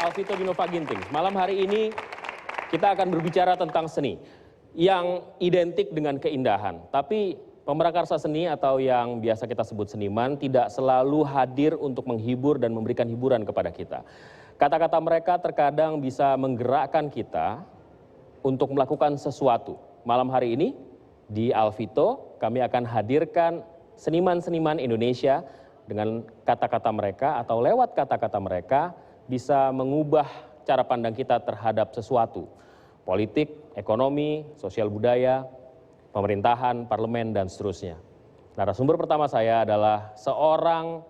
Alvito Dinova Ginting. Malam hari ini kita akan berbicara tentang seni yang identik dengan keindahan. Tapi pemrakarsa seni atau yang biasa kita sebut seniman tidak selalu hadir untuk menghibur dan memberikan hiburan kepada kita. Kata-kata mereka terkadang bisa menggerakkan kita untuk melakukan sesuatu. Malam hari ini di Alvito kami akan hadirkan seniman-seniman Indonesia dengan kata-kata mereka atau lewat kata-kata mereka bisa mengubah cara pandang kita terhadap sesuatu. Politik, ekonomi, sosial budaya, pemerintahan, parlemen, dan seterusnya. Narasumber pertama saya adalah seorang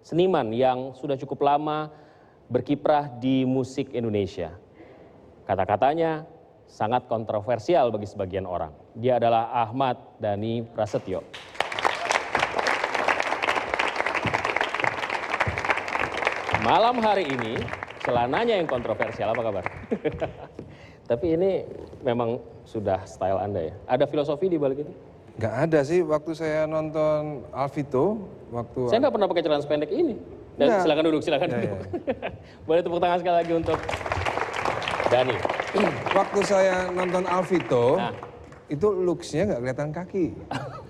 seniman yang sudah cukup lama berkiprah di musik Indonesia. Kata-katanya sangat kontroversial bagi sebagian orang. Dia adalah Ahmad Dhani Prasetyo. Malam hari ini, celananya yang kontroversial, apa kabar? Tapi ini memang sudah style Anda ya? Ada filosofi di balik itu? Nggak ada sih, waktu saya nonton Alvito, Saya nggak pernah pakai celana sependek ini. Dan Nggak. silakan duduk, silakan duduk. Boleh tepuk tangan sekali lagi untuk Dhani. Waktu saya nonton Alvito, Nah. itu looks-nya nggak kelihatan kaki.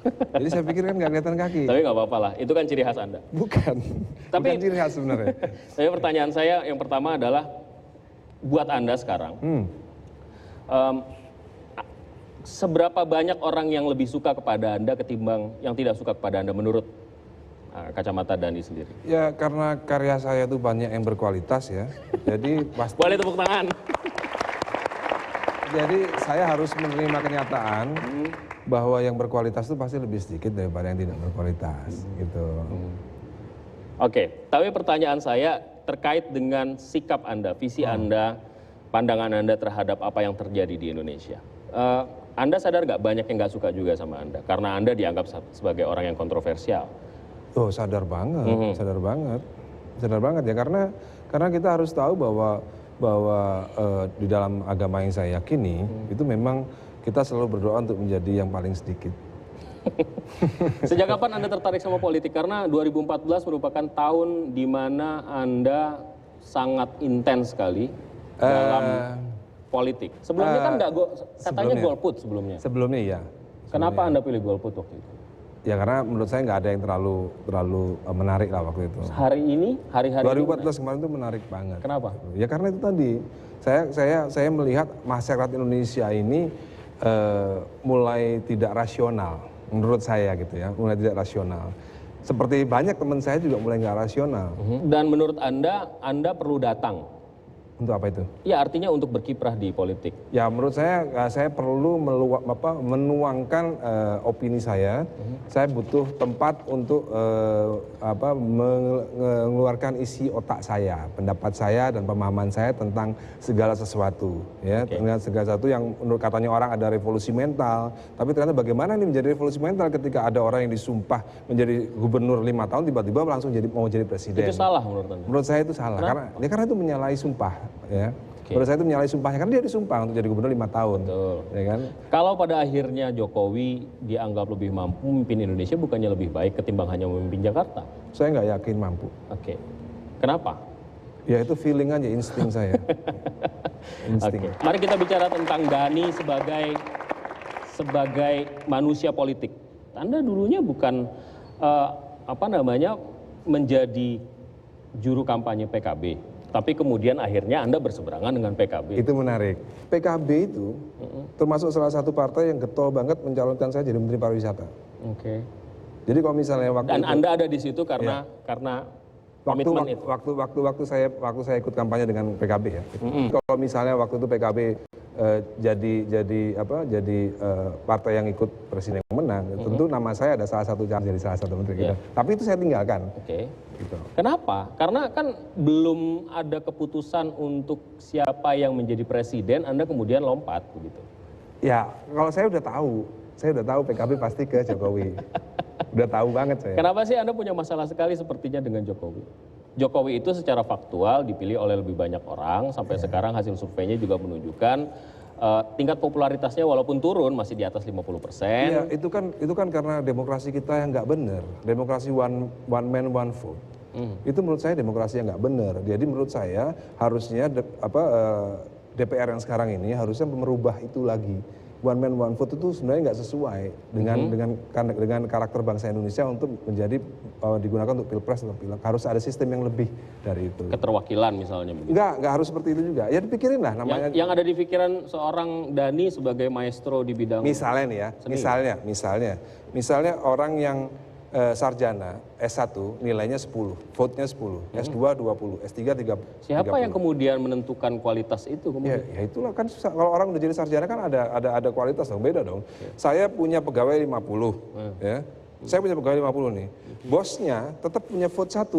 Jadi saya pikir kan nggak kelihatan kaki. Tapi nggak apa-apa lah, itu kan ciri khas Anda. Bukan, Tapi- bukan ciri khas sebenarnya. Tapi pertanyaan saya yang pertama adalah, buat Anda sekarang, seberapa banyak orang yang lebih suka kepada Anda ketimbang yang tidak suka kepada Anda menurut kacamata Dhani sendiri? Ya karena karya saya itu banyak yang berkualitas ya. Jadi pasti. Boleh tepuk tangan. Jadi saya harus menerima kenyataan bahwa yang berkualitas itu pasti lebih sedikit daripada yang tidak berkualitas gitu. Oke, tapi pertanyaan saya terkait dengan sikap Anda, visi Anda, pandangan Anda terhadap apa yang terjadi di Indonesia. Anda sadar nggak banyak yang nggak suka juga sama Anda? Karena Anda dianggap sebagai orang yang kontroversial. Oh sadar banget, sadar banget ya karena kita harus tahu bahwa di dalam agama yang saya yakini itu memang kita selalu berdoa untuk menjadi yang paling sedikit. Sejak kapan Anda tertarik sama politik? Karena 2014 merupakan tahun di mana Anda sangat intens sekali dalam politik. Sebelumnya kan nggak katanya golput sebelumnya. Sebelumnya iya. Kenapa Anda pilih golput waktu itu? Ya karena menurut saya nggak ada yang terlalu menarik lah waktu itu. Hari ini, hari-hari 2014 kemarin itu menarik banget. Kenapa? Ya karena itu tadi saya melihat masyarakat Indonesia ini mulai tidak rasional menurut saya gitu ya, mulai tidak rasional. Seperti banyak teman saya juga mulai nggak rasional. Dan menurut Anda perlu datang. Untuk apa itu? Ya artinya untuk berkiprah di politik. Ya menurut saya perlu menuangkan opini saya. Saya butuh tempat untuk mengeluarkan isi otak saya, pendapat saya dan pemahaman saya tentang segala sesuatu. Ya, tentang segala sesuatu yang menurut katanya orang ada revolusi mental. Tapi ternyata bagaimana ini menjadi revolusi mental ketika ada orang yang disumpah menjadi gubernur 5 tahun tiba-tiba langsung mau jadi presiden. Itu salah menurut Anda? Menurut saya itu salah karena itu menyalahi sumpah. Ya. Menurut saya itu menyalahi sumpahnya karena dia disumpah untuk jadi gubernur 5 tahun. Betul. Ya kan? Kalau pada akhirnya Jokowi dianggap lebih mampu memimpin Indonesia, bukannya lebih baik ketimbang hanya memimpin Jakarta? Saya nggak yakin mampu. Oke. Kenapa? Ya itu feeling aja, insting saya. Insting. Oke. Mari kita bicara tentang Dhani sebagai manusia politik. Anda dulunya bukan menjadi juru kampanye PKB. Tapi kemudian akhirnya Anda berseberangan dengan PKB. Itu menarik. PKB itu termasuk salah satu partai yang getol banget mencalonkan saya jadi Menteri Pariwisata. Oke. Jadi kalau misalnya waktu Dan itu, Anda ada di situ karena komitmen itu. waktu saya ikut kampanye dengan PKB ya. Kalau misalnya waktu itu PKB jadi partai yang ikut presiden yang menang, tentu nama saya ada salah satu cara jadi salah satu menteri kita. Tapi itu saya tinggalkan. Oke. Gitu. Kenapa? Karena kan belum ada keputusan untuk siapa yang menjadi presiden, Anda kemudian lompat begitu. Ya, kalau saya udah tahu PKB pasti ke Jokowi. Udah tahu banget saya. Kenapa sih Anda punya masalah sekali sepertinya dengan Jokowi? Jokowi itu secara faktual dipilih oleh lebih banyak orang, sampai sekarang hasil surveinya juga menunjukkan tingkat popularitasnya walaupun turun masih di atas 50%. Iya, itu kan karena demokrasi kita yang nggak benar. Demokrasi one man one vote. Itu menurut saya demokrasi yang nggak benar. Jadi menurut saya harusnya DPR yang sekarang ini harusnya merubah itu lagi. One man one vote itu sebenarnya nggak sesuai dengan karakter bangsa Indonesia untuk menjadi digunakan untuk pilpres atau pileg. Harus ada sistem yang lebih dari itu. Keterwakilan misalnya begitu. Nggak harus seperti itu juga. Ya dipikirin lah namanya. Yang ada di pikiran seorang Dhani sebagai maestro di bidang misalnya nih ya, misalnya orang yang sarjana S1 nilainya 10, vote-nya 10, S2 20, S3 30. Siapa yang kemudian menentukan kualitas itu kemudian? Ya itulah kan kalau orang udah jadi sarjana kan ada kualitas dong, beda dong. Saya punya pegawai 50, ya. Saya punya pegawai 50 nih. Bosnya tetap punya vote 1,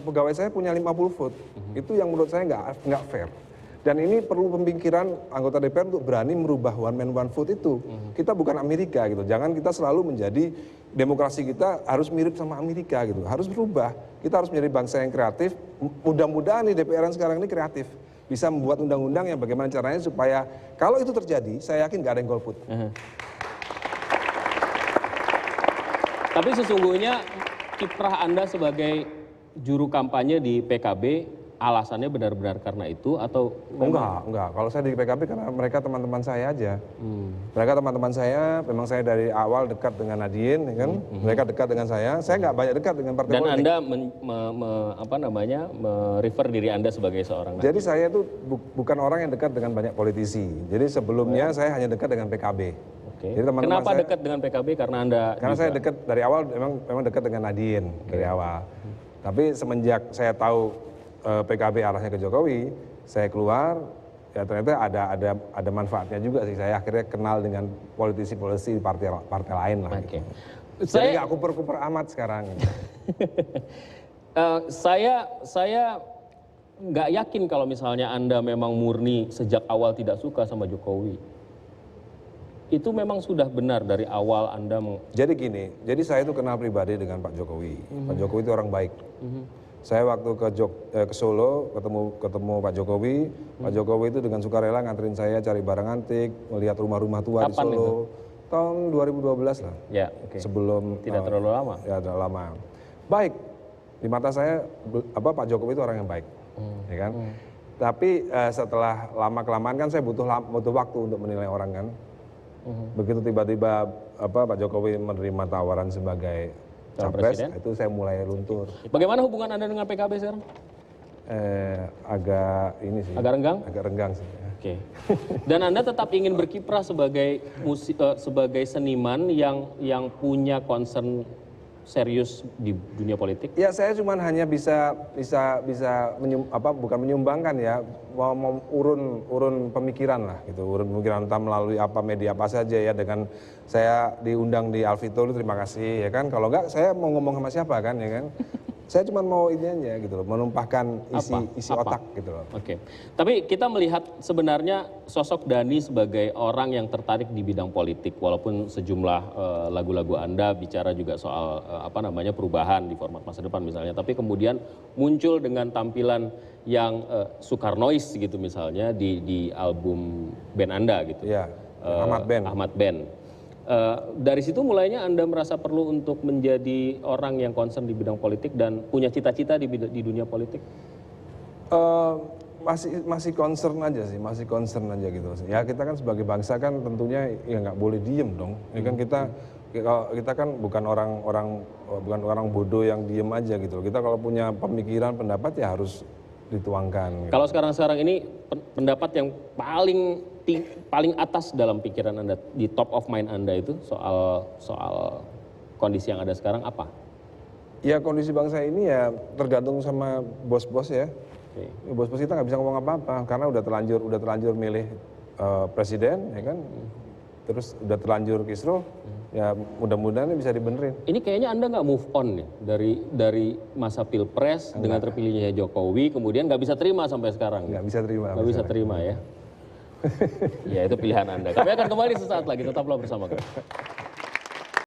pegawai saya punya 50 vote. Itu yang menurut saya nggak fair. Dan ini perlu pemikiran anggota DPR untuk berani merubah one man one vote itu. Kita bukan Amerika gitu. Jangan kita selalu menjadi demokrasi kita harus mirip sama Amerika gitu. Harus berubah. Kita harus menjadi bangsa yang kreatif. Mudah-mudahan nih DPR yang sekarang ini kreatif. Bisa membuat undang-undang yang bagaimana caranya supaya kalau itu terjadi, saya yakin nggak ada yang golput. Tapi sesungguhnya kiprah Anda sebagai juru kampanye di PKB alasannya benar-benar karena itu atau enggak. Kalau saya di PKB karena mereka teman-teman saya aja. Mereka teman-teman saya, memang saya dari awal dekat dengan Nadine, ya kan? Mereka dekat dengan saya nggak banyak dekat dengan partai politik. Dan Anda merefer diri Anda sebagai seorang. Jadi saya itu bukan orang yang dekat dengan banyak politisi. Jadi sebelumnya saya hanya dekat dengan PKB. Oke. Jadi Kenapa dekat dengan PKB? Karena Anda karena saya dekat dari awal memang dekat dengan Nadine dari awal. Tapi semenjak saya tahu PKB arahnya ke Jokowi, saya keluar, ya ternyata ada manfaatnya juga sih. Saya akhirnya kenal dengan politisi-politisi di partai lain lah. Oke. Gitu. Jadi nggak kuper-kuper amat sekarang. Saya nggak yakin kalau misalnya Anda memang murni sejak awal tidak suka sama Jokowi. Itu memang sudah benar dari awal Anda Jadi gini, jadi saya itu kenal pribadi dengan Pak Jokowi. Pak Jokowi itu orang baik. Saya waktu ke Solo ketemu Pak Jokowi, Pak Jokowi itu dengan sukarela nganterin saya cari barang antik, melihat rumah-rumah tua di Solo. Itu? Tahun 2012 lah. Ya, oke. Sebelum tidak terlalu lama. Ya, terlalu lama. Baik. Di mata saya Pak Jokowi itu orang yang baik. Ya kan? Tapi setelah lama-kelamaan kan saya butuh waktu untuk menilai orang kan. Begitu tiba-tiba Pak Jokowi menerima tawaran sebagai capres, itu saya mulai luntur. Bagaimana hubungan Anda dengan PKB sekarang? Agak ini sih. Agak renggang? Agak renggang sih. Oke. Dan Anda tetap ingin berkiprah sebagai seniman yang punya concern serius di dunia politik? Ya saya cuma hanya bisa bukan menyumbangkan ya, mau urun pemikiran lah gitu, urun pemikiran entah melalui media apa saja ya, dengan saya diundang di Alvito, terima kasih ya kan. Kalau enggak saya mau ngomong sama siapa kan ya kan. Saya cuma mau ini aja gitu loh, menumpahkan isi otak gitu loh. Oke. Tapi kita melihat sebenarnya sosok Dhani sebagai orang yang tertarik di bidang politik, walaupun sejumlah lagu-lagu Anda bicara juga soal perubahan di format masa depan misalnya, tapi kemudian muncul dengan tampilan yang Soekarnois gitu misalnya di album band Anda gitu. Iya. Ahmad Band. Dari situ mulainya Anda merasa perlu untuk menjadi orang yang concern di bidang politik dan punya cita-cita di dunia politik? Masih concern aja sih, masih concern aja gitu. Ya kita kan sebagai bangsa kan tentunya ya nggak boleh diem dong. Ya kan kita kan bukan orang bodoh yang diem aja gitu. Kita kalau punya pemikiran, pendapat ya harus dituangkan. Gitu. Kalau sekarang ini pendapat yang paling atas dalam pikiran Anda, di top of mind Anda itu soal kondisi yang ada sekarang apa? Ya kondisi bangsa ini ya tergantung sama bos-bos ya. Okay. Bos-bos kita nggak bisa ngomong apa-apa karena udah terlanjur milih presiden ya kan. Terus udah terlanjur kisruh, ya mudah-mudahan bisa dibenerin. Ini kayaknya Anda nggak move on nih dari masa pilpres dengan terpilihnya Jokowi, kemudian nggak bisa terima sampai sekarang. Nggak bisa terima. Nggak bisa terima ya. Ya itu pilihan Anda. Kami akan kembali sesaat lagi, tetaplah bersama kami.